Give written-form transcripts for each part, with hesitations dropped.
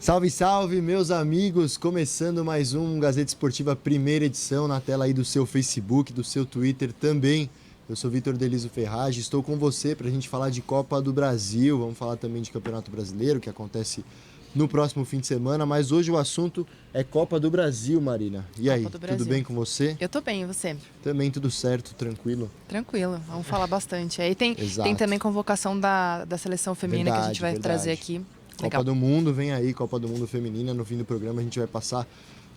Salve, salve, meus amigos! Começando mais um Gazeta Esportiva, primeira edição, na tela aí do seu Facebook, do seu Twitter também. Eu sou Vitor Deliso Ferragem, estou com você para a gente falar de Copa do Brasil, vamos falar também de Campeonato Brasileiro, que acontece no próximo fim de semana, mas hoje o assunto é Copa do Brasil, Marina. E aí, tudo bem com você? Eu tô bem, e você? Também tudo certo, tranquilo? Tranquilo, vamos falar bastante. Aí tem também convocação da seleção feminina que a gente vai trazer aqui. Copa do Mundo vem aí, Copa do Mundo feminina. No fim do programa a gente vai passar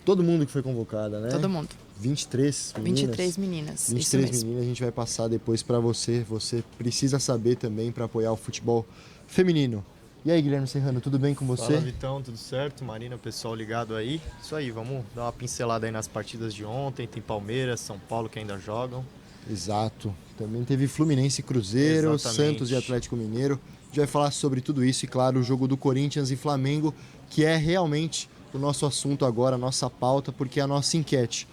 todo mundo que foi convocada, né? Todo mundo. 23 meninas. 23 meninas. 23 meninas a gente vai passar depois para você. Você precisa saber também para apoiar o futebol feminino. E aí, Guilherme Serrano, tudo bem com você? Fala, Vitão, tudo certo? Marina, pessoal ligado aí. Isso aí, vamos dar uma pincelada aí nas partidas de ontem. Tem Palmeiras, São Paulo que ainda jogam. Exato. Também teve Fluminense e Cruzeiro, Exatamente. Santos e Atlético Mineiro. A gente vai falar sobre tudo isso e, claro, o jogo do Corinthians e Flamengo, que é realmente o nosso assunto agora, a nossa pauta, porque é a nossa enquete.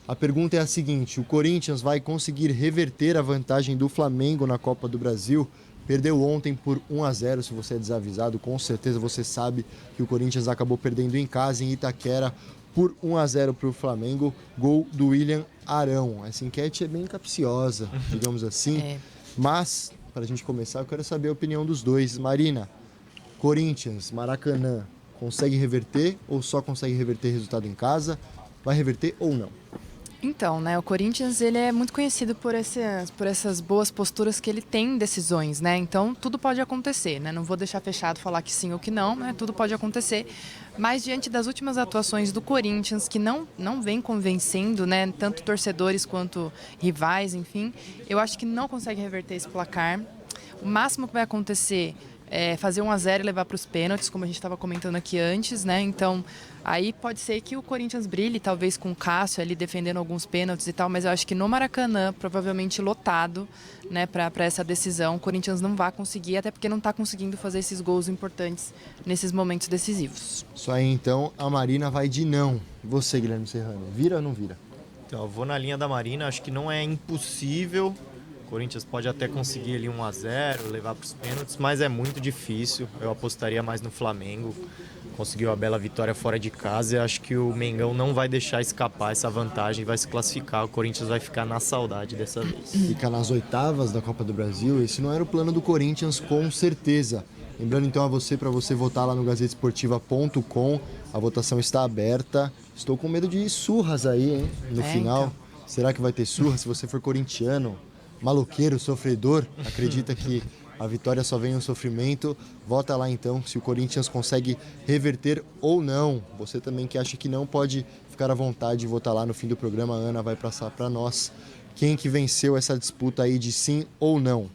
A pergunta é a seguinte: o Corinthians vai conseguir reverter a vantagem do Flamengo na Copa do Brasil? Perdeu ontem por 1-0, se você é desavisado, com certeza você sabe que o Corinthians acabou perdendo em casa, em Itaquera, por 1-0 para o Flamengo, gol do William Arão. Essa enquete é bem capciosa, digamos assim, mas, para a gente começar, eu quero saber a opinião dos dois. Marina, Corinthians, Maracanã, consegue reverter ou só consegue reverter resultado em casa? Vai reverter ou não? Então, né, o Corinthians ele é muito conhecido por essas boas posturas que ele tem em decisões, né? Então, tudo pode acontecer, né? Não vou deixar fechado falar que sim ou que não, né? Tudo pode acontecer. Mas diante das últimas atuações do Corinthians, que não vem convencendo, né, tanto torcedores quanto rivais, enfim, eu acho que não consegue reverter esse placar. O máximo que vai acontecer é fazer 1-0 e levar para os pênaltis, como a gente estava comentando aqui antes, né? Então, aí pode ser que o Corinthians brilhe, talvez com o Cássio ali defendendo alguns pênaltis e tal, mas eu acho que no Maracanã, provavelmente lotado, né, para essa decisão, o Corinthians não vai conseguir, até porque não está conseguindo fazer esses gols importantes nesses momentos decisivos. Isso aí, então, a Marina vai de não. E você, Guilherme Serrano, vira ou não vira? Então, eu vou na linha da Marina, acho que não é impossível. O Corinthians pode até conseguir ali 1-0, levar para os pênaltis, mas é muito difícil. Eu apostaria mais no Flamengo. Conseguiu a bela vitória fora de casa e acho que o Mengão não vai deixar escapar essa vantagem e vai se classificar. O Corinthians vai ficar na saudade dessa vez. Fica nas oitavas da Copa do Brasil. Esse não era o plano do Corinthians, com certeza. Lembrando então a você, para você votar lá no gazetesportiva.com. A votação está aberta. Estou com medo de surras aí, hein, no final. Então. Será que vai ter surra? Se você for corintiano, maloqueiro, sofredor, acredita que a vitória só vem no sofrimento, vota lá então se o Corinthians consegue reverter ou não. Você também que acha que não, pode ficar à vontade e votar lá no fim do programa. A Ana vai passar para nós quem que venceu essa disputa aí de sim ou não.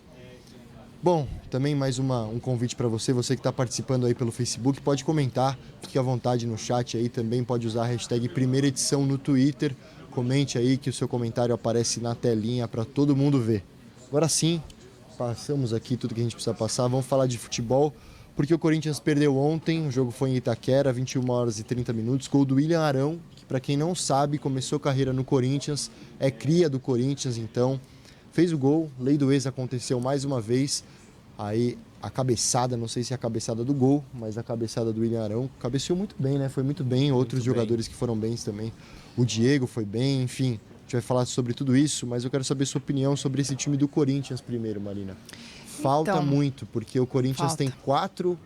Bom, também mais um convite para você que está participando aí pelo Facebook, pode comentar, fique à vontade no chat aí, também pode usar a hashtag primeira edição no Twitter, comente aí que o seu comentário aparece na telinha para todo mundo ver. Agora sim, passamos aqui tudo que a gente precisa passar, vamos falar de futebol, porque o Corinthians perdeu ontem, o jogo foi em Itaquera, 21h30, gol do William Arão, que para quem não sabe, começou carreira no Corinthians, é cria do Corinthians, então fez o gol, lei do ex aconteceu mais uma vez, aí a cabeçada, não sei se é a cabeçada do gol, mas a cabeçada do William Arão, cabeceou muito bem, né? Foi muito bem, outros jogadores que foram bem também, o Diego foi bem, enfim, a gente vai falar sobre tudo isso, mas eu quero saber sua opinião sobre esse time do Corinthians primeiro, Marina. Falta então, muito, porque o Corinthians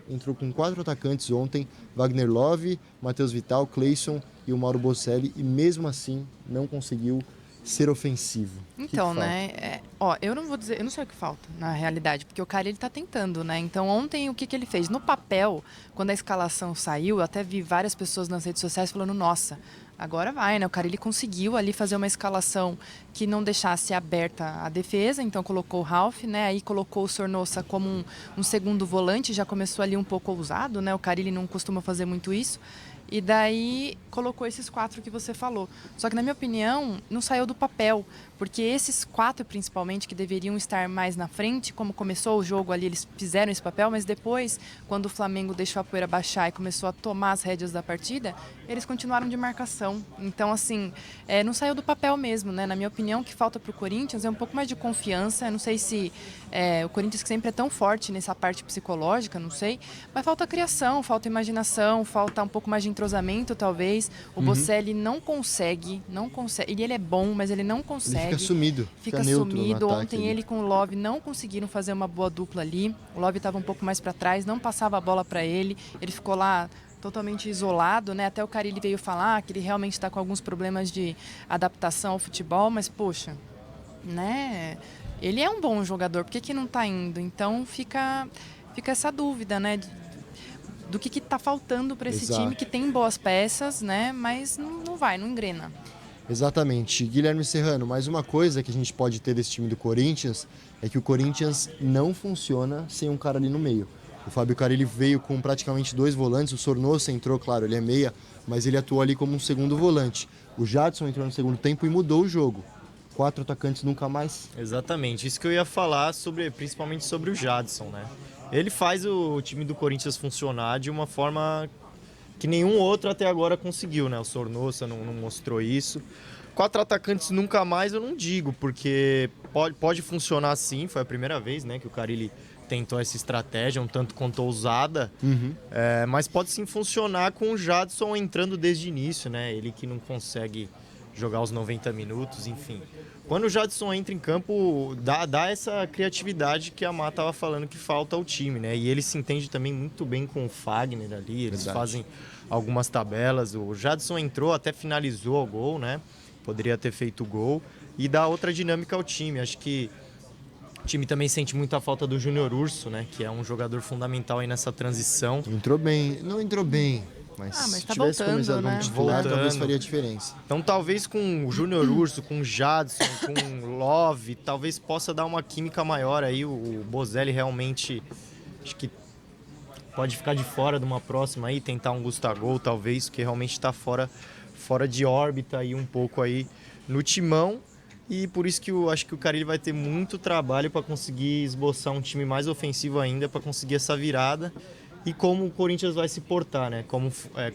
entrou com 4 atacantes ontem, Wagner Love, Matheus Vital, Cleison e o Mauro Bocelli, e mesmo assim não conseguiu ser ofensivo. Então, né, eu não vou dizer, eu não sei o que falta na realidade, porque o cara ele tá tentando, né? Então, ontem o que ele fez? No papel, quando a escalação saiu, eu até vi várias pessoas nas redes sociais falando, nossa, agora vai, né? O cara ele conseguiu ali fazer uma escalação que não deixasse aberta a defesa, então colocou o Ralf, né? Aí colocou o Sornosa como um segundo volante, já começou ali um pouco ousado, né? O cara ele não costuma fazer muito isso. E daí colocou esses 4 que você falou. Só que, na minha opinião, não saiu do papel. Porque esses 4, principalmente, que deveriam estar mais na frente, como começou o jogo ali, eles fizeram esse papel, mas depois, quando o Flamengo deixou a poeira baixar e começou a tomar as rédeas da partida, eles continuaram de marcação. Então, assim, não saiu do papel mesmo, né? Na minha opinião, o que falta para o Corinthians é um pouco mais de confiança. Eu não sei se o Corinthians, que sempre é tão forte nessa parte psicológica, não sei, mas falta criação, falta imaginação, falta um pouco mais de entrosamento, talvez. O Bocelli não consegue, ele é bom, mas ele não consegue. Ele fica sumido. Fica neutro sumido. no ataque Ontem ali. ele com o Love não conseguiram fazer uma boa dupla ali. O Love estava um pouco mais para trás, não passava a bola para ele. Ele ficou lá totalmente isolado, né? Até o Carille veio falar que ele realmente está com alguns problemas de adaptação ao futebol, mas poxa, né? Ele é um bom jogador, por que não está indo? Então fica essa dúvida, né? Do que está faltando para esse Exato. time que tem boas peças, né? Mas não engrena. Exatamente. Guilherme Serrano, mais uma coisa que a gente pode ter desse time do Corinthians é que o Corinthians não funciona sem um cara ali no meio. O Fábio Carille veio com praticamente 2 volantes, o Sornosa entrou, claro, ele é meia, mas ele atuou ali como um segundo volante. O Jadson entrou no segundo tempo e mudou o jogo. 4 atacantes nunca mais. Exatamente, isso que eu ia falar principalmente sobre o Jadson, né? Ele faz o time do Corinthians funcionar de uma forma que nenhum outro até agora conseguiu, né? O Sornosa não mostrou isso. 4 atacantes nunca mais eu não digo, porque pode funcionar sim, foi a primeira vez, né, que o Carille tentou essa estratégia, um tanto quanto ousada, mas pode sim funcionar com o Jadson entrando desde o início, né? Ele que não consegue jogar os 90 minutos, enfim. Quando o Jadson entra em campo, dá essa criatividade que a Má estava falando que falta ao time, né? E ele se entende também muito bem com o Fagner ali, eles fazem algumas tabelas. O Jadson entrou, até finalizou o gol, né? Poderia ter feito o gol e dá outra dinâmica ao time. Acho que o time também sente muito a falta do Júnior Urso, né? Que é um jogador fundamental aí nessa transição. Entrou bem, não entrou bem, mas mas se tá tivesse voltando, começado né? como titular, Voltando. talvez faria diferença. Então talvez com o Júnior Urso, com o Jadson, com o Love, talvez possa dar uma química maior aí. O Bozelli realmente, acho que pode ficar de fora de uma próxima aí, tentar um Gustavo, talvez, que realmente está fora de órbita aí um pouco aí no timão. E por isso que eu acho que o Carille vai ter muito trabalho para conseguir esboçar um time mais ofensivo ainda, para conseguir essa virada. E como o Corinthians vai se portar, né?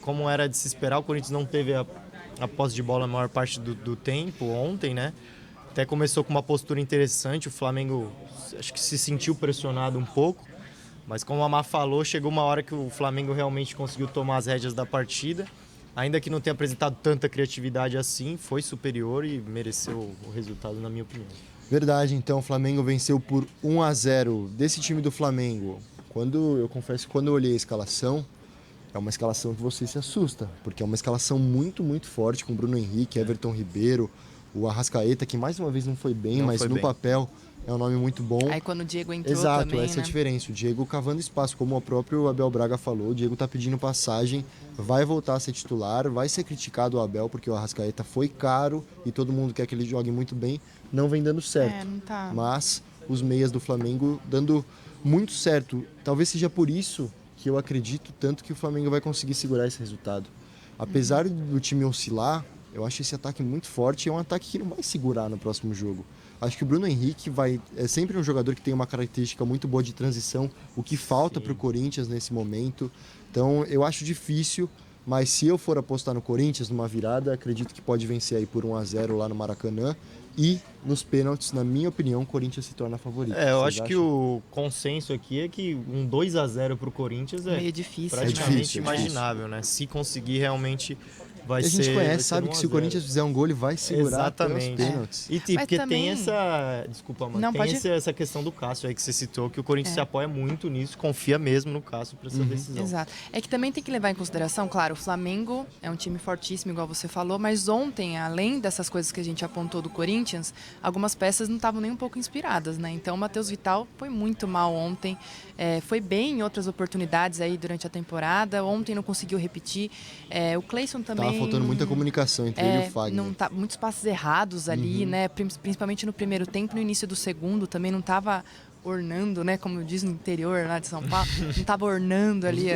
Como era de se esperar, o Corinthians não teve a posse de bola a maior parte do tempo ontem, né? Até começou com uma postura interessante, o Flamengo acho que se sentiu pressionado um pouco, mas como a Má falou, chegou uma hora que o Flamengo realmente conseguiu tomar as rédeas da partida, ainda que não tenha apresentado tanta criatividade assim, foi superior e mereceu o resultado, na minha opinião. Verdade, então o Flamengo venceu por 1-0 desse time do Flamengo. Eu confesso que quando eu olhei a escalação, é uma escalação que você se assusta, porque é uma escalação muito, muito forte, com Bruno Henrique, Everton Ribeiro, o Arrascaeta, que mais uma vez não foi bem, mas no papel é um nome muito bom. Aí quando o Diego entrou Exato, também, essa é né? a diferença. O Diego cavando espaço, como o próprio Abel Braga falou, o Diego tá pedindo passagem, vai voltar a ser titular, vai ser criticado o Abel, porque o Arrascaeta foi caro e todo mundo quer que ele jogue muito bem, não vem dando certo. Não tá. Mas os meias do Flamengo dando muito certo. Talvez seja por isso que eu acredito tanto que o Flamengo vai conseguir segurar esse resultado. Apesar do time oscilar, eu acho esse ataque muito forte e é um ataque que não vai segurar no próximo jogo. Acho que o Bruno Henrique é sempre um jogador que tem uma característica muito boa de transição, o que falta para o Corinthians nesse momento. Então eu acho difícil, mas se eu for apostar no Corinthians numa virada, acredito que pode vencer aí por 1-0 lá no Maracanã. E nos pênaltis, na minha opinião, o Corinthians se torna favorito. Eu acho que o consenso aqui é que um 2-0 pro Corinthians é Meio difícil. praticamente É imaginável, né? Se conseguir realmente vai ser... A gente conhece, vai ser sabe que se o 1-0. Corinthians fizer um gol, ele vai segurar até os Exatamente. pênaltis. E Mas porque também- tem essa... Desculpa, mano. Não, Tem pode- essa questão do Cássio aí que você citou, que o Corinthians se apoia muito nisso, confia mesmo no Cássio para essa decisão. Exato. É que também tem que levar em consideração, claro, o Flamengo é um time fortíssimo, igual você falou, mas ontem, além dessas coisas que a gente apontou do Corinthians, algumas peças não estavam nem um pouco inspiradas, né? Então o Matheus Vital foi muito mal ontem, foi bem em outras oportunidades aí durante a temporada, ontem não conseguiu repetir. O Cleison também... Tava faltando muita comunicação entre ele e o Fagner. Não muitos passes errados ali, né? Principalmente no primeiro tempo, no início do segundo, também não estava ornando, né? Como diz no interior lá de São Paulo, não estava ornando ali.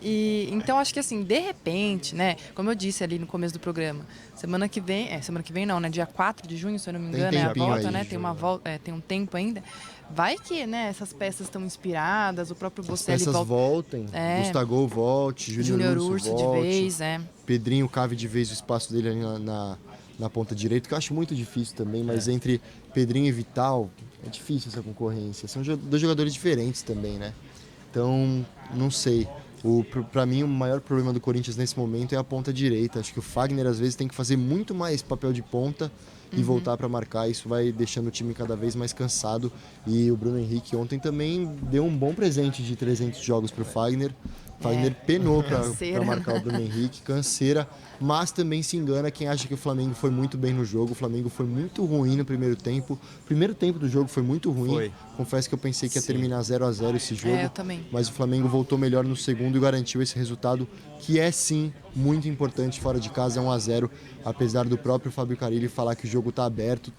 E então acho que assim, de repente, né? Como eu disse ali no começo do programa, semana que vem não, né? Dia 4 de junho, se eu não me engano, é a volta, né? Tem uma volta, tem um tempo ainda. Vai que, né, essas peças estão inspiradas, o próprio Bocelli As peças voltem, Gustavo volte, Júnior Urso de volte, vez, Pedrinho cave de vez o espaço dele ali na ponta direita, que eu acho muito difícil também, mas entre Pedrinho e Vital é difícil essa concorrência. São dois jogadores diferentes também, né? Então, não sei. Para mim, o maior problema do Corinthians nesse momento é a ponta direita. Acho que o Fagner, às vezes, tem que fazer muito mais papel de ponta e voltar para marcar. Isso vai deixando o time cada vez mais cansado. E o Bruno Henrique ontem também deu um bom presente de 300 jogos para o Fagner. Fagner penou para marcar o Bruno Henrique, canseira, mas também se engana quem acha que o Flamengo foi muito bem no jogo. O Flamengo foi muito ruim no primeiro tempo. O primeiro tempo do jogo foi muito ruim. Confesso que eu pensei que ia terminar 0-0 esse jogo. Eu também. Mas o Flamengo voltou melhor no segundo e garantiu esse resultado, que é sim muito importante fora de casa, 1-0. Apesar do próprio Fábio Carille falar que o jogo está aberto,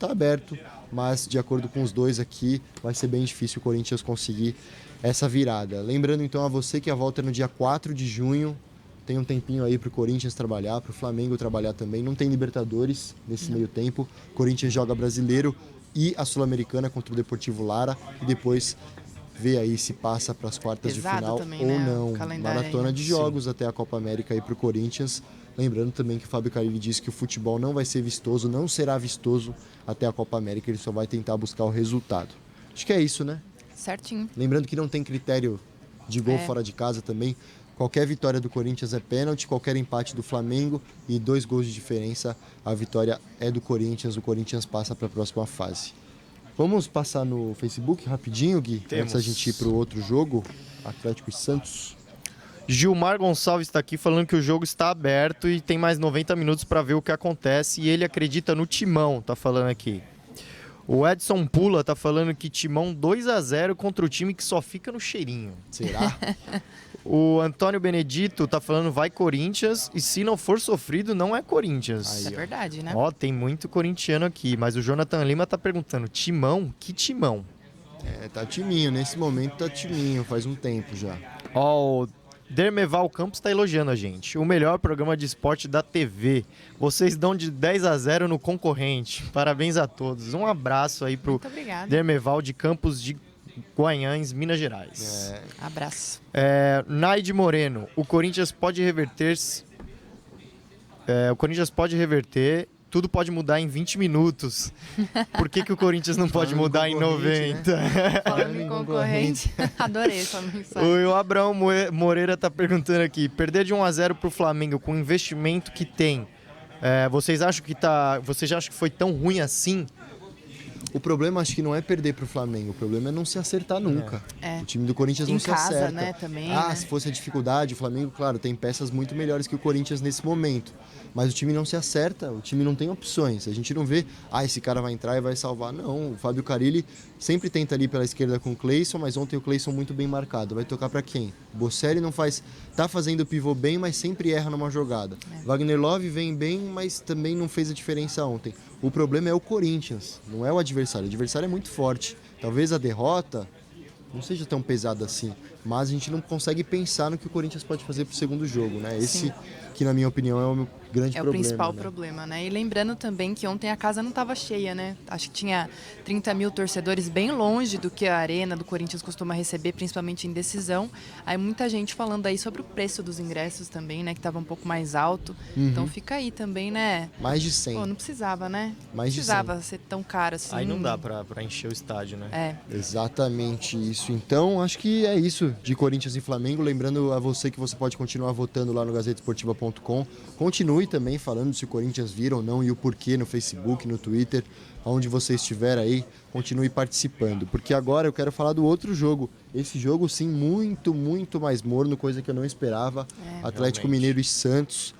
mas de acordo com os dois aqui, vai ser bem difícil o Corinthians conseguir essa virada. Lembrando então a você que a volta é no dia 4 de junho, tem um tempinho aí para o Corinthians trabalhar, para o Flamengo trabalhar também. Não tem Libertadores nesse meio tempo. O Corinthians joga Brasileiro e a Sul-Americana contra o Deportivo Lara e depois vê aí se passa para as quartas de final também, ou né? não. Maratona de jogos até a Copa América aí para o Corinthians. Lembrando também que o Fábio Carille disse que o futebol não vai ser vistoso, não será vistoso até a Copa América, ele só vai tentar buscar o resultado. Acho que é isso, né? Certinho. Lembrando que não tem critério de gol fora de casa também. Qualquer vitória do Corinthians é pênalti, qualquer empate do Flamengo e 2 gols de diferença, a vitória é do Corinthians. O Corinthians passa para a próxima fase. Vamos passar no Facebook rapidinho, Gui? Antes da gente ir para o outro jogo, Atlético e Santos. Gilmar Gonçalves está aqui falando que o jogo está aberto e tem mais 90 minutos para ver o que acontece e ele acredita no Timão, tá falando aqui. O Edson Pula tá falando que Timão 2-0 contra o time que só fica no cheirinho. Será? O Antônio Benedito tá falando vai Corinthians e se não for sofrido não é Corinthians. Isso é verdade, né? Ó, tem muito corintiano aqui, mas o Jonathan Lima tá perguntando, Timão? Que Timão? Tá timinho, nesse momento tá timinho, faz um tempo já. Ó, o Dermeval Campos tá elogiando a gente. O melhor programa de esporte da TV. Vocês dão de 10-0 no concorrente. Parabéns a todos. Um abraço aí pro Dermeval de Campos de Guanhães, Minas Gerais. Abraço. Naide Moreno. O Corinthians pode reverter. Tudo pode mudar em 20 minutos. Por que o Corinthians não pode mudar em 90? Né? Falando em concorrente, adorei essa mensagem. O Abraão Moreira tá perguntando aqui, perder de 1-0 pro Flamengo com o investimento que tem, vocês acham que foi tão ruim assim? O problema acho que não é perder para o Flamengo, o problema é não se acertar nunca. O time do Corinthians não se acerta. Né, também, se fosse a dificuldade, o Flamengo, claro, tem peças muito melhores que o Corinthians nesse momento. Mas o time não se acerta, o time não tem opções. A gente não vê, esse cara vai entrar e vai salvar. Não, o Fábio Carille sempre tenta ali pela esquerda com o Cleison, mas ontem o Cleison muito bem marcado. Vai tocar para quem? O Bocelli não faz, tá fazendo o pivô bem, mas sempre erra numa jogada. Wagner Love vem bem, mas também não fez a diferença ontem. O problema é o Corinthians, não é o adversário. O adversário é muito forte. Talvez a derrota não seja tão pesada assim, mas a gente não consegue pensar no que o Corinthians pode fazer pro segundo jogo, né? Esse que, na minha opinião, é o meu grande problema. É o principal problema, né? E lembrando também que ontem a casa não estava cheia, né? Acho que tinha 30 mil torcedores, bem longe do que a arena do Corinthians costuma receber, principalmente em decisão. Aí muita gente falando aí sobre o preço dos ingressos também, né? Que estava um pouco mais alto. Então fica aí também, né? Mais de 100. Pô, não precisava, né? Mais de 100. Precisava ser tão caro assim. Aí não dá pra encher o estádio, né? Exatamente isso. Então, acho que é isso de Corinthians e Flamengo. Lembrando a você que você pode continuar votando lá no GazetaEsportiva.com. Continue também falando se o Corinthians vira ou não e o porquê no Facebook, no Twitter, onde você estiver aí, continue participando. Porque agora eu quero falar do outro jogo. Esse jogo, sim, muito, muito mais morno, coisa que eu não esperava. Atlético Mineiro e Santos.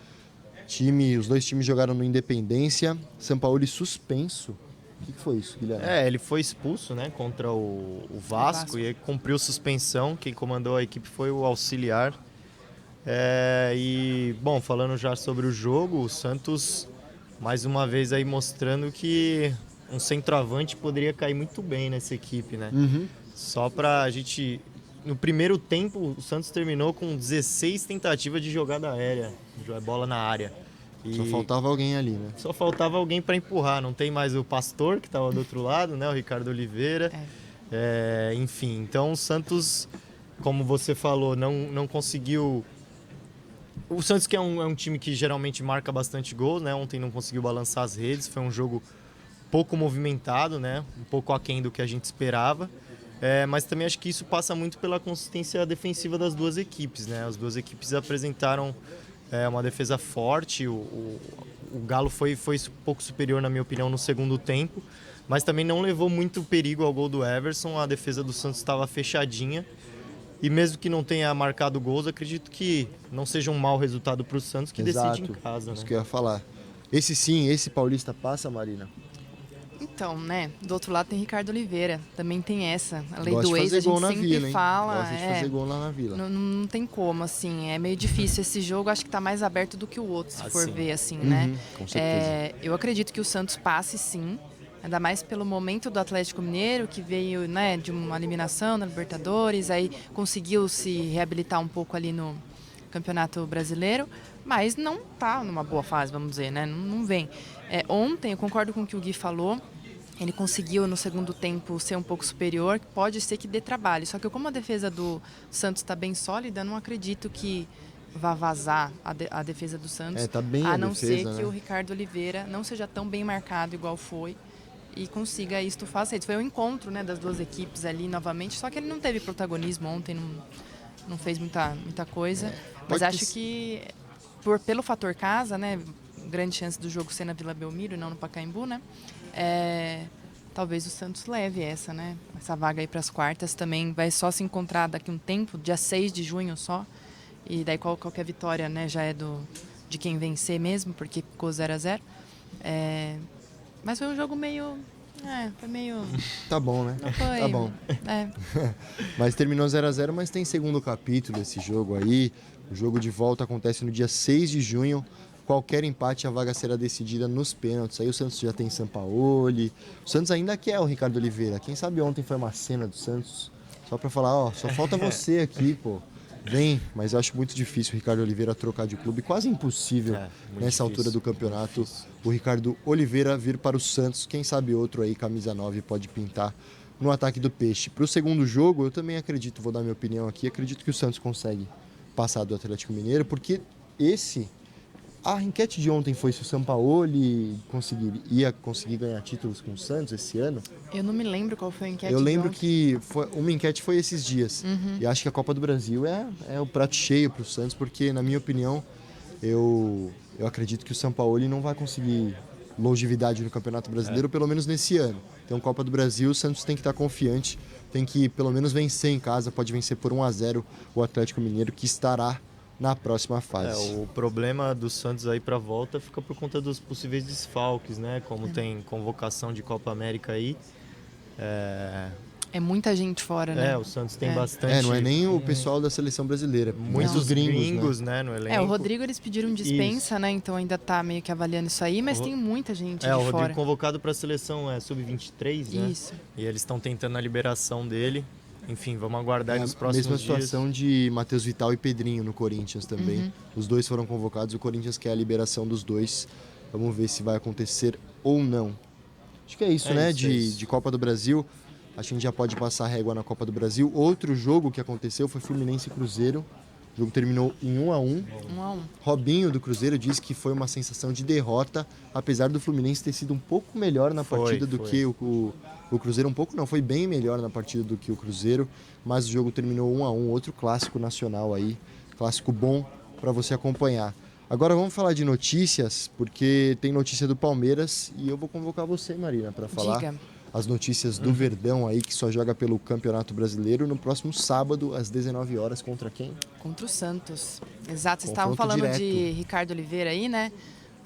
Os dois times jogaram no Independência. Sampaoli suspenso. O que foi isso, Guilherme? Ele foi expulso, né, contra o Vasco e aí cumpriu suspensão. Quem comandou a equipe foi o auxiliar. Bom, falando já sobre o jogo, o Santos mais uma vez aí mostrando que um centroavante poderia cair muito bem nessa equipe, né? Só pra gente... No primeiro tempo, o Santos terminou com 16 tentativas de jogada aérea, bola na área. Só faltava alguém ali, né? Só faltava alguém para empurrar. Não tem mais o Pastor, que estava do outro lado, né? O Ricardo Oliveira. Enfim, então o Santos, como você falou, não conseguiu... O Santos, que é um time que geralmente marca bastante gols, né? Ontem não conseguiu balançar as redes. Foi um jogo pouco movimentado, né? Um pouco aquém do que a gente esperava. Mas também acho que isso passa muito pela consistência defensiva das duas equipes, né? As duas equipes apresentaram uma defesa forte. O Galo foi um pouco superior, na minha opinião, no segundo tempo, mas também não levou muito perigo ao gol do Everson. A defesa do Santos estava fechadinha e mesmo que não tenha marcado gols, acredito que não seja um mau resultado para o Santos, que decide em casa. Isso né? que eu ia falar. Esse Paulista passa, Marina? Então, né, do outro lado tem Ricardo Oliveira, também tem essa, a lei Gosta do de ex, fazer a gente gol na sempre Vila, hein? fala, Gosta de fazer gol lá na Vila. não tem como, assim, é meio difícil esse jogo, acho que tá mais aberto do que o outro, se for ver, assim, né? Com certeza. Eu acredito que o Santos passe, sim, ainda mais pelo momento do Atlético Mineiro, que veio, né, de uma eliminação na Libertadores, aí conseguiu se reabilitar um pouco ali no Campeonato Brasileiro, mas não tá numa boa fase, vamos dizer, né? Não vem. Ontem, eu concordo com o que o Gui falou, ele conseguiu no segundo tempo ser um pouco superior, pode ser que dê trabalho. Só que como a defesa do Santos está bem sólida, não acredito que vá vazar a defesa do Santos. Tá bem a não defesa, ser né? que o Ricardo Oliveira não seja tão bem marcado igual foi e consiga estufar as redes. Foi um encontro, né, das duas equipes ali novamente, só que ele não teve protagonismo ontem, não fez muita coisa. Mas acho que pelo fator casa, né, grande chance do jogo ser na Vila Belmiro e não no Pacaembu, né? Talvez o Santos leve essa vaga aí para as quartas. Também vai só se encontrar daqui a um tempo, dia 6 de junho só. E daí qualquer vitória, né, já é de quem vencer mesmo, porque ficou 0-0. Mas foi um jogo meio... foi meio... Tá bom, né? Não foi... Tá bom. Mas terminou 0-0, mas tem segundo capítulo esse jogo aí. O jogo de volta acontece no dia 6 de junho. Qualquer empate, a vaga será decidida nos pênaltis. Aí o Santos já tem Sampaoli. O Santos ainda quer o Ricardo Oliveira. Quem sabe ontem foi uma cena do Santos. Só pra falar, só falta você aqui, pô. Vem, mas eu acho muito difícil o Ricardo Oliveira trocar de clube. Quase impossível nessa altura do campeonato. O Ricardo Oliveira vir para o Santos. Quem sabe outro aí, camisa 9, pode pintar no ataque do Peixe. Para o segundo jogo, eu também acredito, vou dar minha opinião aqui, acredito que o Santos consegue passar do Atlético Mineiro, porque a enquete de ontem foi se o Sampaoli ia conseguir ganhar títulos com o Santos esse ano. Eu não me lembro qual foi a enquete. Eu lembro de ontem. que uma enquete foi esses dias. E acho que a Copa do Brasil é o prato cheio para o Santos, porque, na minha opinião, eu acredito que o Sampaoli não vai conseguir longevidade no Campeonato Brasileiro, pelo menos nesse ano. Então, Copa do Brasil, o Santos tem que estar confiante, tem que pelo menos vencer em casa, pode vencer por 1-0 o Atlético Mineiro, que estará na próxima fase. O problema do Santos aí para volta fica por conta dos possíveis desfalques, né? Como tem convocação de Copa América aí. É muita gente fora, né? O Santos tem bastante. Não é nem o pessoal da seleção brasileira, muitos gringos, né, no elenco. O Rodrigo eles pediram dispensa, né? Então ainda tá meio que avaliando isso aí, mas tem muita gente de o fora. Rodrigo convocado para a seleção sub-23, né? Isso. E eles estão tentando a liberação dele. Enfim, vamos aguardar nos próximos dias. Mesma dias. situação de Matheus Vital e Pedrinho no Corinthians também. Os dois foram convocados, o Corinthians quer a liberação dos dois. Vamos ver se vai acontecer ou não. Acho que é isso, né? De Copa do Brasil. Acho que a gente já pode passar a régua na Copa do Brasil. Outro jogo que aconteceu foi Fluminense e Cruzeiro. O jogo terminou em 1-1. 1-1. Robinho do Cruzeiro disse que foi uma sensação de derrota, apesar do Fluminense ter sido um pouco melhor na partida do que o Cruzeiro. Um pouco não, foi bem melhor na partida do que o Cruzeiro, mas o jogo terminou 1-1, outro clássico nacional aí, clássico bom para você acompanhar. Agora vamos falar de notícias, porque tem notícia do Palmeiras e eu vou convocar você, Marina, para falar. Diga. As notícias do Verdão aí, que só joga pelo Campeonato Brasileiro no próximo sábado, às 19 horas, contra quem? Contra o Santos. Exato, vocês estavam Confronto falando direto. de Ricardo Oliveira aí, né?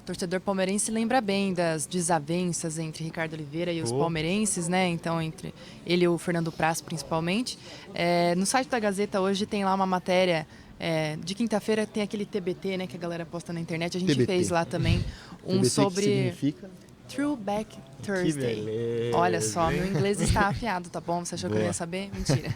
O torcedor palmeirense lembra bem das desavenças entre Ricardo Oliveira e os palmeirenses, né? Então, entre ele e o Fernando Praz, principalmente. No site da Gazeta hoje tem lá uma matéria. De quinta-feira tem aquele TBT, né? Que a galera posta na internet. A gente TBT. fez lá também TBT sobre... que significa? Throwback Que Thursday. beleza. Olha só, hein? meu inglês está afiado, tá bom? Você achou que eu não ia saber? Mentira.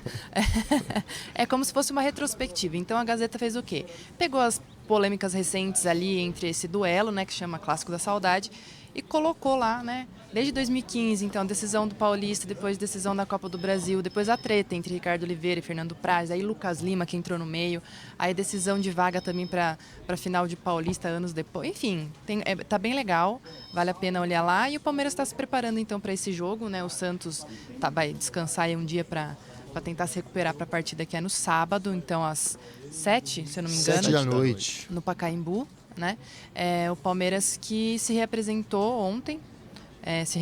É como se fosse uma retrospectiva. Então a Gazeta fez o quê? Pegou as polêmicas recentes ali entre esse duelo, né, que chama Clássico da Saudade, e colocou lá, né, desde 2015, então, decisão do Paulista, depois decisão da Copa do Brasil, depois a treta entre Ricardo Oliveira e Fernando Praz, aí Lucas Lima, que entrou no meio, aí decisão de vaga também para final de Paulista anos depois. Enfim, tá bem legal, vale a pena olhar lá. E o Palmeiras está se preparando, então, para esse jogo, né? O Santos vai descansar aí um dia para tentar se recuperar para a partida que é no sábado, então às 7, se eu não me engano. 7 da noite. No Pacaembu, né? O Palmeiras que se reapresentou ontem. Se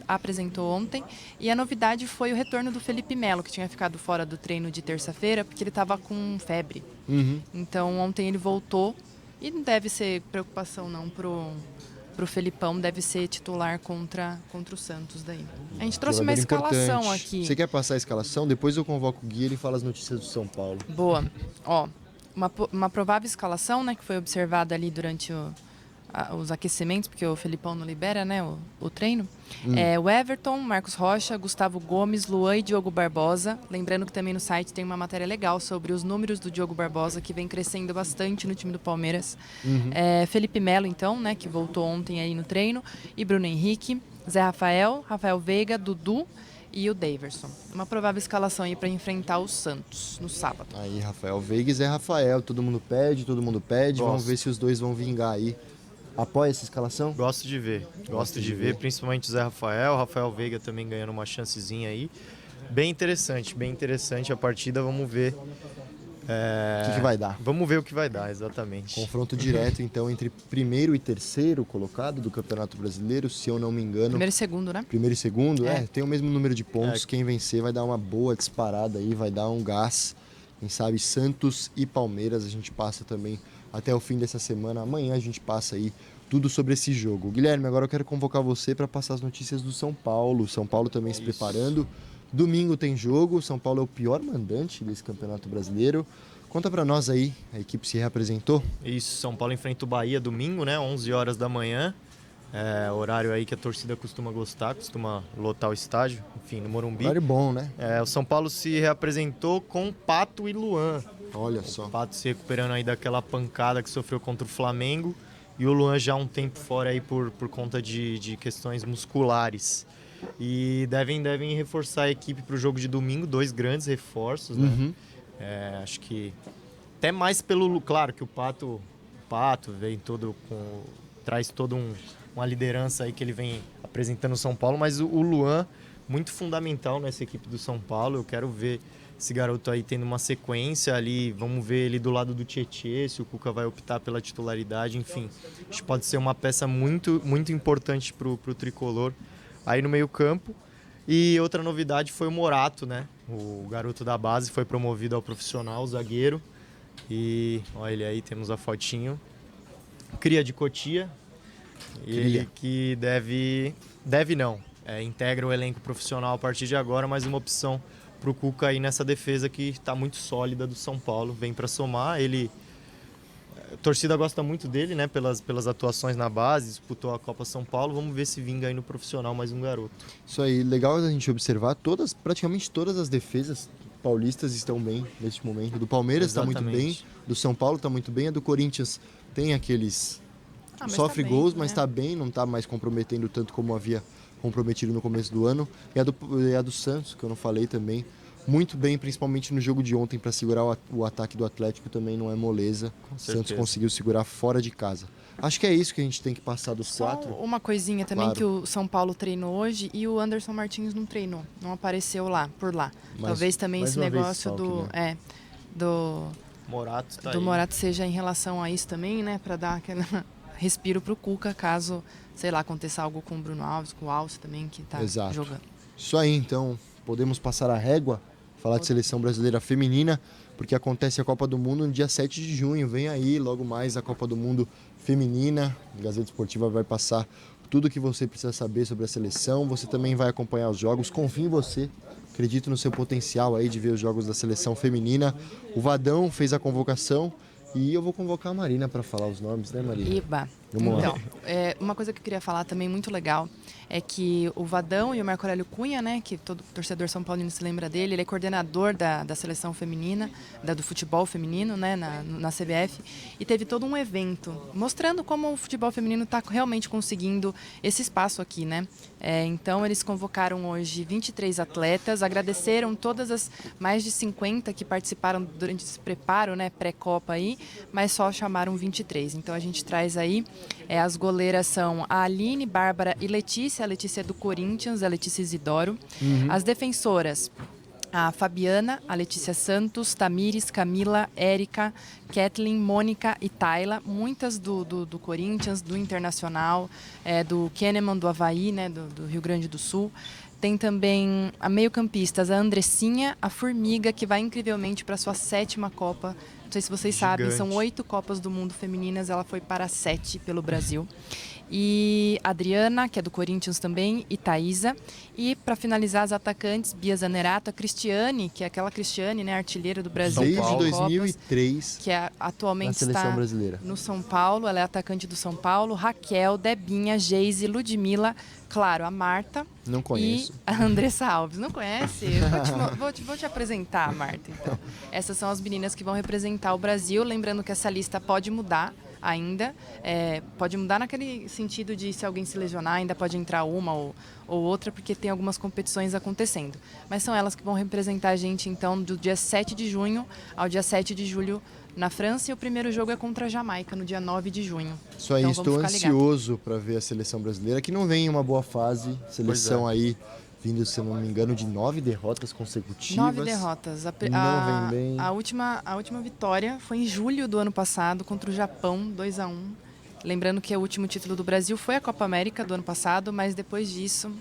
apresentou ontem. E a novidade foi o retorno do Felipe Melo, que tinha ficado fora do treino de terça-feira, porque ele estava com febre. Então ontem ele voltou e não deve ser preocupação não pro Felipão, deve ser titular contra o Santos daí. A gente trouxe uma Jogador escalação importante. aqui. Você quer passar a escalação? Depois eu convoco o Gui e ele fala as notícias do São Paulo. Boa. Ó, uma provável escalação, né, que foi observada ali durante os aquecimentos, porque o Felipão não libera, né, o treino. O Everton, Marcos Rocha, Gustavo Gomes, Luan e Diogo Barbosa. Lembrando que também no site tem uma matéria legal sobre os números do Diogo Barbosa, que vem crescendo bastante no time do Palmeiras. Felipe Melo, então, né, que voltou ontem aí no treino, e Bruno Henrique, Zé Rafael, Rafael Veiga, Dudu e o Daverson. Uma provável escalação aí para enfrentar o Santos no sábado. Aí, Rafael Veiga e Zé Rafael. Todo mundo pede. Gosto. Vamos ver se os dois vão vingar aí. Apoia essa escalação? Gosto de ver. Gosto de ver, principalmente o Zé Rafael. Rafael Veiga também ganhando uma chancezinha aí. Bem interessante a partida. Vamos ver. O que vai dar? Vamos ver o que vai dar, exatamente. Confronto direto, então, entre primeiro e terceiro colocado do Campeonato Brasileiro, se eu não me engano. Primeiro e segundo, né? Primeiro e segundo, É. tem o mesmo número de pontos. Quem vencer vai dar uma boa disparada aí, vai dar um gás. Quem sabe Santos e Palmeiras, a gente passa também até o fim dessa semana. Amanhã a gente passa aí tudo sobre esse jogo. Guilherme, agora eu quero convocar você para passar as notícias do São Paulo. São Paulo também se preparando. Domingo tem jogo. São Paulo é o pior mandante desse Campeonato Brasileiro. Conta para nós aí, a equipe se reapresentou? Isso, São Paulo enfrenta o Bahia domingo, né? 11 horas da manhã. Horário aí que a torcida costuma gostar, costuma lotar o estádio, enfim, no Morumbi. Horário bom, né? O São Paulo se reapresentou com Pato e Luan. Olha só. O Pato se recuperando aí daquela pancada que sofreu contra o Flamengo. E o Luan já há um tempo fora aí por conta de questões musculares. E devem reforçar a equipe para o jogo de domingo, 2 grandes reforços, né? Acho que até mais pelo... Claro que o Pato vem traz toda uma liderança aí que ele vem apresentando no São Paulo, mas o Luan, muito fundamental nessa equipe do São Paulo. Eu quero ver esse garoto aí tendo uma sequência ali, vamos ver ele do lado do Tietê, se o Cuca vai optar pela titularidade, enfim. Acho que pode ser uma peça muito, muito importante pro Tricolor aí no meio campo. E outra novidade foi o Morato, né? O garoto da base foi promovido ao profissional, o zagueiro. E olha ele aí, temos a fotinho. Cria de Cotia. Ele que integra o elenco profissional a partir de agora, mas uma opção pro Cuca aí nessa defesa que está muito sólida do São Paulo. Vem para somar, a torcida gosta muito dele, né? Pelas atuações na base, disputou a Copa São Paulo. Vamos ver se vinga aí no profissional mais um garoto. Isso aí, legal a gente observar, praticamente todas as defesas paulistas estão bem neste momento. Do Palmeiras está muito bem, do São Paulo está muito bem, a do Corinthians tem aqueles... sofre gols, mas está bem, não está mais comprometendo tanto como havia comprometido no começo do ano. E a do Santos, que eu não falei também, muito bem, principalmente no jogo de ontem, para segurar o ataque do Atlético, também não é moleza. O Santos conseguiu segurar fora de casa. Acho que é isso que a gente tem que passar dos quatro. Uma coisinha também, que o São Paulo treinou hoje e o Anderson Martins não treinou, não apareceu por lá. Talvez também esse negócio do Morato seja em relação a isso também, né, para dar aquele respiro pro Cuca, caso, sei lá, aconteça algo com o Bruno Alves, com o Alce também, que tá jogando. Isso aí, então, podemos passar a régua, falar de seleção brasileira feminina, porque acontece a Copa do Mundo no dia 7 de junho. Vem aí, logo mais, a Copa do Mundo feminina. A Gazeta Esportiva vai passar tudo o que você precisa saber sobre a seleção. Você também vai acompanhar os jogos. Confio em você. Acredito no seu potencial aí de ver os jogos da seleção feminina. O Vadão fez a convocação e eu vou convocar a Marina para falar os nomes, né, Marina? Iba. Vamos lá. Então, uma coisa que eu queria falar também muito legal é que o Vadão e o Marco Aurélio Cunha, né, que todo torcedor são paulino se lembra dele, ele é coordenador da seleção feminina, do futebol feminino, né, na CBF, e teve todo um evento mostrando como o futebol feminino está realmente conseguindo esse espaço aqui, né? Então, eles convocaram hoje 23 atletas, agradeceram todas as mais de 50 que participaram durante esse preparo, né, pré-copa aí, mas só chamaram 23. Então, a gente traz aí, as goleiras são a Aline, Bárbara e Letícia. A Letícia é do Corinthians, a Letícia Isidoro. As defensoras, a Fabiana, a Letícia Santos, Tamires, Camila, Érica, Kathleen, Mônica e Tayla, muitas do Corinthians, do Internacional, do Kahneman, do Avaí, né, do Rio Grande do Sul. Tem também a meio-campistas, a Andressinha, a Formiga, que vai incrivelmente para a sua 7ª Copa. Não sei se vocês sabem, são 8 Copas do Mundo femininas, ela foi para 7 pelo Brasil. E a Adriana, que é do Corinthians também, e Thaísa. E para finalizar, as atacantes, Bia Zanerato, a Cristiane, que é aquela Cristiane, né, artilheira do Brasil. Desde Copas, 2003, que atualmente na seleção está brasileira. no São Paulo, ela é atacante do São Paulo. Raquel, Debinha, Geise, Ludmila, claro, a Marta. Não conheço. E a Andressa Alves. Não conhece? Eu vou te apresentar, Marta, então. Essas são as meninas que vão representar o Brasil. Lembrando que essa lista pode mudar ainda. Pode mudar naquele sentido de se alguém se lesionar, ainda pode entrar uma ou outra, porque tem algumas competições acontecendo. Mas são elas que vão representar a gente, então, do dia 7 de junho ao dia 7 de julho na França, e o primeiro jogo é contra a Jamaica, no dia 9 de junho. Isso aí, então, estou ansioso para ver a seleção brasileira, que não vem em uma boa fase. Seleção aí vindo, se eu não me engano, de 9 derrotas consecutivas. 9 derrotas. Não vem bem. A última vitória foi em julho do ano passado contra o Japão, 2-1. Lembrando que o último título do Brasil foi a Copa América do ano passado, mas depois disso...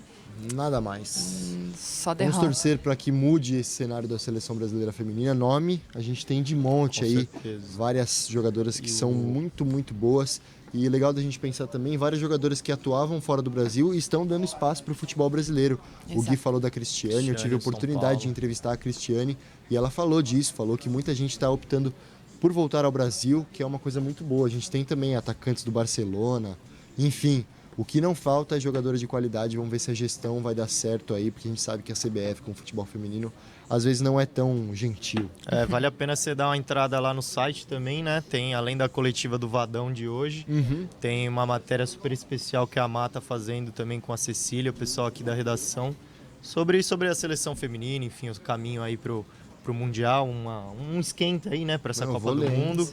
Nada mais. Só derrota. Vamos torcer para que mude esse cenário da seleção brasileira feminina. Nome, a gente tem de monte aí, várias jogadoras que são muito, muito boas. E legal da gente pensar também, várias jogadoras que atuavam fora do Brasil e estão dando espaço para o futebol brasileiro. Exato. O Gui falou da Cristiane, eu tive a oportunidade de entrevistar a Cristiane e ela falou disso, falou que muita gente está optando por voltar ao Brasil, que é uma coisa muito boa. A gente tem também atacantes do Barcelona, enfim... O que não falta é jogadores de qualidade. Vamos ver se a gestão vai dar certo aí, porque a gente sabe que a CBF com o futebol feminino às vezes não é tão gentil. Vale a pena você dar uma entrada lá no site também, né? Tem, além da coletiva do Vadão de hoje, tem uma matéria super especial que a Má tá fazendo também com a Cecília, o pessoal aqui da redação, sobre a seleção feminina, enfim, o caminho aí pro Mundial, um esquenta aí, né, para essa Copa do Mundo.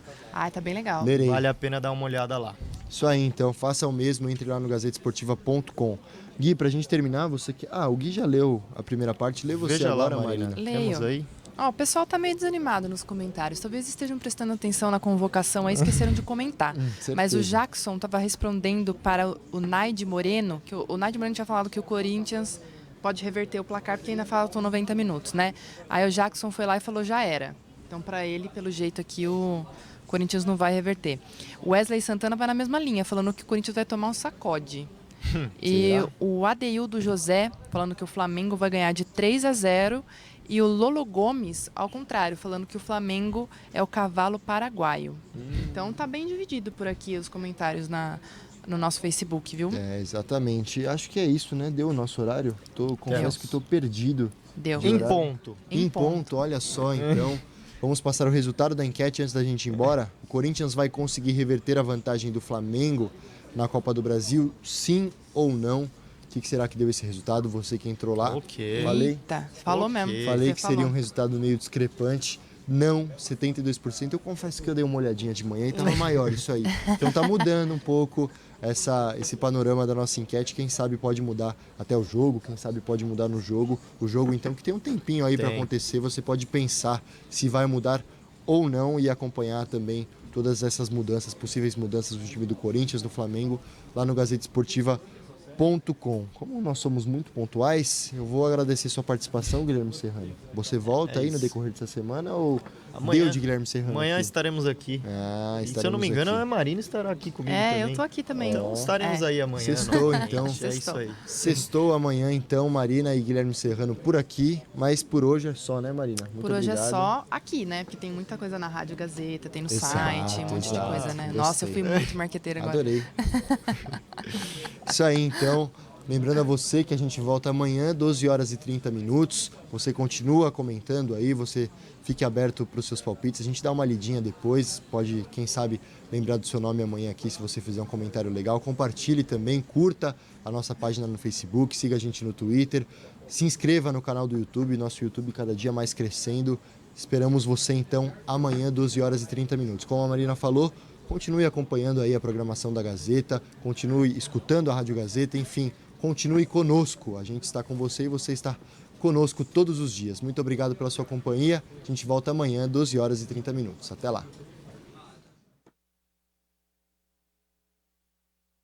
Tá bem legal. Lerei. Vale a pena dar uma olhada lá. Isso aí, então, faça o mesmo, entre lá no gazetesportiva.com. Gui, pra gente terminar, você que... o Gui já leu a primeira parte, lê você Veja agora, lá, Marina. Leio. Temos aí? O pessoal tá meio desanimado nos comentários. Talvez estejam prestando atenção na convocação aí, esqueceram de comentar. Mas o Jackson estava respondendo para o Naide Moreno, que o Naide Moreno tinha falado que o Corinthians pode reverter o placar, porque ainda faltam 90 minutos, né? Aí o Jackson foi lá e falou, já era. Então, para ele, pelo jeito aqui, o Corinthians não vai reverter. O Wesley Santana vai na mesma linha, falando que o Corinthians vai tomar um sacode. E o Adeildo José, falando que o Flamengo vai ganhar de 3-0. E o Lolo Gomes, ao contrário, falando que o Flamengo é o cavalo paraguaio. Então, tá bem dividido por aqui os comentários no nosso Facebook, viu? Exatamente. Acho que é isso, né? Deu o nosso horário. Confesso que estou perdido. Deu. Em ponto. Em ponto, olha só, então. Vamos passar o resultado da enquete antes da gente ir embora. O Corinthians vai conseguir reverter a vantagem do Flamengo na Copa do Brasil, sim ou não? O que será que deu esse resultado? Você que entrou lá. Falei? Eita, falou mesmo. Falei Você que seria um resultado meio discrepante. Não, 72%. Eu confesso que eu dei uma olhadinha de manhã e estava maior isso aí. Então tá mudando um pouco esse panorama da nossa enquete. Quem sabe pode mudar até o jogo, quem sabe pode mudar no jogo. O jogo, então, que tem um tempinho aí para acontecer, você pode pensar se vai mudar ou não e acompanhar também todas essas mudanças, possíveis mudanças do time do Corinthians, do Flamengo, lá no gazetesportiva.com. Como nós somos muito pontuais, eu vou agradecer sua participação, Guilherme Serrano. Você volta aí no decorrer dessa semana ou deu de Guilherme Serrano? Amanhã aqui? estaremos aqui. Ah, E, se eu não me engano, aqui. a Marina estará aqui comigo também. Eu tô aqui também. Então estaremos aí amanhã. Sextou, novamente. então. É isso aí. Sextou amanhã, então, Marina e Guilherme Serrano por aqui. Mas por hoje é só, né, Marina? Muito Por hoje obrigado. é só aqui, né? Porque tem muita coisa na Rádio Gazeta, tem no Exato, site, um monte de exato. coisa, né? Gostei. Nossa, eu fui muito marqueteira agora. Adorei. Isso aí, então. Lembrando a você que a gente volta amanhã, 12 horas e 30 minutos. Você continua comentando aí, você fique aberto para os seus palpites. A gente dá uma lidinha depois, pode, quem sabe, lembrar do seu nome amanhã aqui se você fizer um comentário legal. Compartilhe também, curta a nossa página no Facebook, siga a gente no Twitter. Se inscreva no canal do YouTube, nosso YouTube cada dia mais crescendo. Esperamos você então amanhã, 12 horas e 30 minutos. Como a Marina falou, continue acompanhando aí a programação da Gazeta, continue escutando a Rádio Gazeta, enfim, continue conosco. A gente está com você e você está conosco todos os dias. Muito obrigado pela sua companhia. A gente volta amanhã, 12 horas e 30 minutos. Até lá.